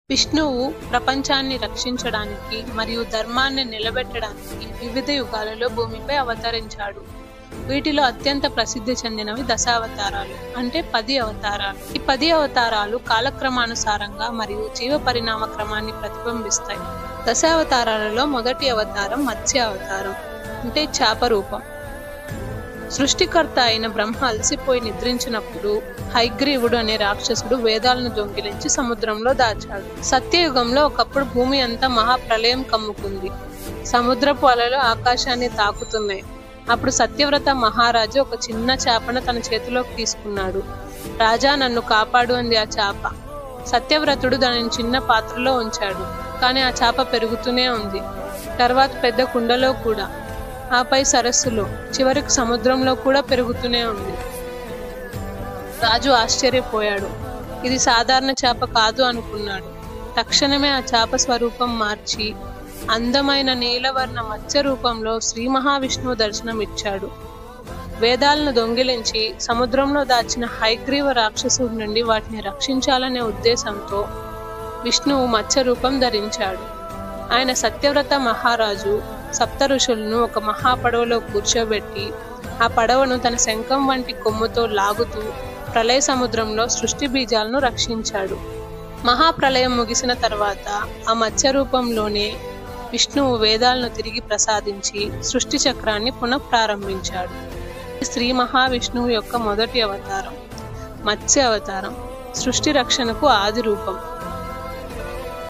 విష్ణువు ప్రపంచాన్ని రక్షించడానికి మరియు ధర్మాన్ని నిలబెట్టడానికి వివిధ యుగాలలో భూమిపై అవతరించాడు. వీటిలో అత్యంత ప్రసిద్ధి చెందినవి దశావతారాలు, అంటే 10 అవతారాలు. ఈ 10 అవతారాలు కాలక్రమానుసారంగా మరియు జీవ పరిణామ క్రమాన్ని ప్రతిబింబిస్తాయి. దశావతారాలలో మొదటి అవతారం మత్స్య అవతారం, అంటే చేప రూపం. సృష్టికర్త అయిన బ్రహ్మ అలసిపోయి నిద్రించినప్పుడు హయగ్రీవుడు అనే రాక్షసుడు వేదాలను దొంగిలించి సముద్రంలో దాచాడు. సత్యయుగంలో ఒకప్పుడు భూమి అంతా మహాప్రళయం కమ్ముకుంది. సముద్రపు అలలు ఆకాశాన్ని తాకుతున్నాయి. అప్పుడు సత్యవ్రత మహారాజు ఒక చిన్న చేపను తన చేతిలోకి తీసుకున్నాడు. రాజా, నన్ను కాపాడు అంది ఆ చేప. సత్యవ్రతుడు దానిని చిన్న పాత్రలో ఉంచాడు. కానీ ఆ చేప పెరుగుతూనే ఉంది. తర్వాత పెద్ద కుండలో కూడా, ఆపై సరస్సులో, చివరికి సముద్రంలో కూడా పెరుగుతూనే ఉంది. రాజు ఆశ్చర్యపోయాడు. ఇది సాధారణ చేప కాదు అనుకున్నాడు. తక్షణమే ఆ చేప స్వరూపం మార్చి అందమైన నీలవర్ణ మత్స్య రూపంలో శ్రీ మహావిష్ణువు దర్శనమిచ్చాడు. వేదాలను దొంగిలించి సముద్రంలో దాచిన హయగ్రీవ రాక్షసుడి నుండి వాటిని రక్షించాలనే ఉద్దేశంతో విష్ణువు మత్స్య రూపం ధరించాడు. ఆయన సత్యవ్రత మహారాజు సప్త ఋషులను ఒక మహాపడవలో కూర్చోబెట్టి ఆ పడవను తన శంఖం వంటి కొమ్ముతో లాగుతూ ప్రళయ సముద్రంలో సృష్టి బీజాలను రక్షించాడు. మహాప్రళయం ముగిసిన తర్వాత ఆ మత్స్య రూపంలోనే విష్ణువు వేదాలను తిరిగి ప్రసాదించి సృష్టి చక్రాన్ని పునఃప్రారంభించాడు. శ్రీ మహావిష్ణువు యొక్క మొదటి అవతారం మత్స్య అవతారం సృష్టి రక్షణకు ఆది రూపం.